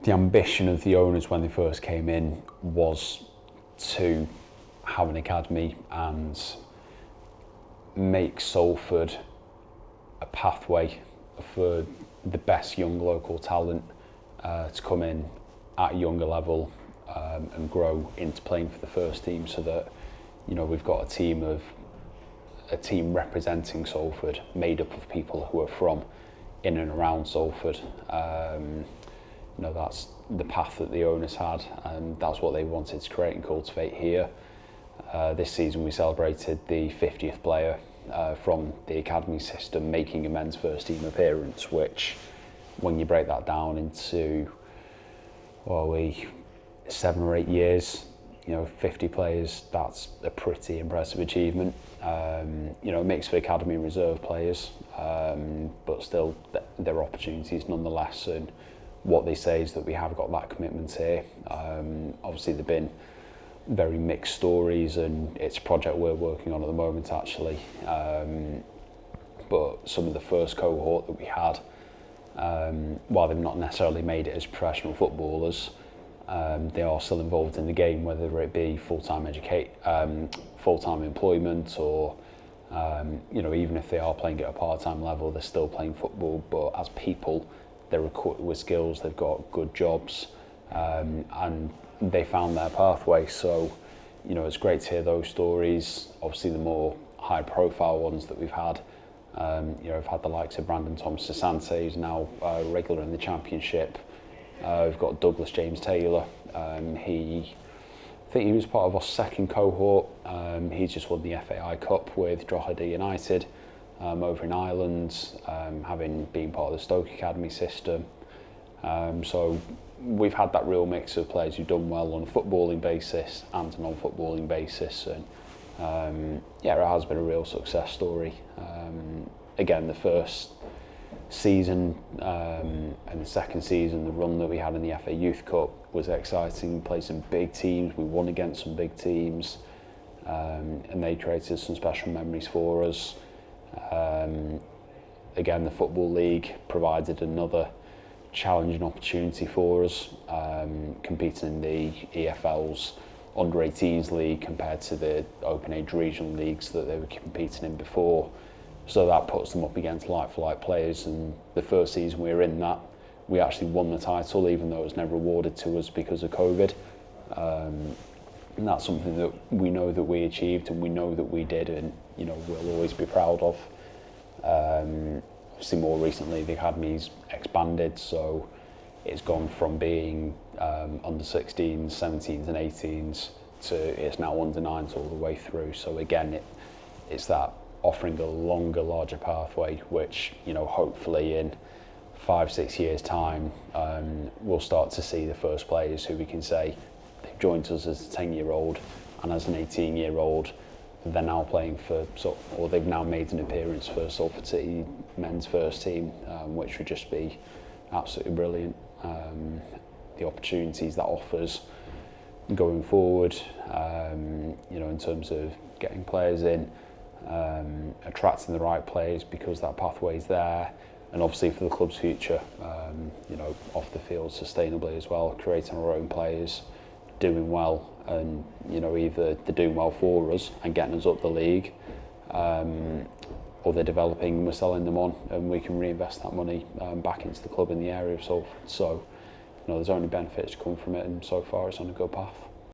the ambition of the owners when they first came in was to have an academy and make Salford a pathway for the best young local talent to come in at a younger level and grow into playing for the first team, so that we've got a team representing Salford made up of people who are from in and around Salford. That's the path that the owners had, and that's what they wanted to create and cultivate here. This season we celebrated the 50th player from the academy system making a men's first team appearance, which, when you break that down into 7 or 8 years, 50 players, that's a pretty impressive achievement. It makes for academy and reserve players, but still there are opportunities nonetheless, and what they say is that we have got that commitment here. Obviously there've been very mixed stories, and it's a project we're working on at the moment actually, but some of the first cohort that we had, while they've not necessarily made it as professional footballers, they are still involved in the game, whether it be full-time employment, or even if they are playing at a part-time level, they're still playing football. But as people, they're equipped with skills, they've got good jobs, and they found their pathway. So it's great to hear those stories. Obviously the more high-profile ones that we've had, we've had the likes of Brandon Thomas-Asante, who's now regular in the Championship. We've got Douglas James Taylor. I think he was part of our second cohort. He's just won the FAI Cup with Drogheda United over in Ireland, having been part of the Stoke Academy system. So we've had that real mix of players who've done well on a footballing basis and a non-footballing basis, and it has been a real success story. Again, the first season and the second season, the run that we had in the FA Youth Cup was exciting. We played some big teams, we won against some big teams, and they created some special memories for us. Again, the Football League provided another challenging opportunity for us, competing in the EFL's under-18s league compared to the open age regional leagues that they were competing in before. So that puts them up against like-for-like players, and the first season we were in that, we actually won the title, even though it was never awarded to us because of COVID. And that's something that we know that we achieved, and we know that we did, and we'll always be proud of. Obviously more recently the academy's expanded, so it's gone from being under 16s, 17s and 18s to it's now under 9s all the way through. So again, it's that offering a longer, larger pathway, which hopefully in 5-6 years time, we'll start to see the first players who we can say they've joined us as a 10-year-old, and as an 18-year-old they're now playing for, or they've now made an appearance for Salford City men's first team, which would just be absolutely brilliant. The opportunities that offers going forward, in terms of getting players in, attracting the right players because that pathway is there, and obviously for the club's future, off the field sustainably as well, creating our own players, doing well, and either they're doing well for us and getting us up the league, or they're developing and we're selling them on, and we can reinvest that money back into the club in the area of Salford. So there's only benefits to come from it, and so far it's on a good path.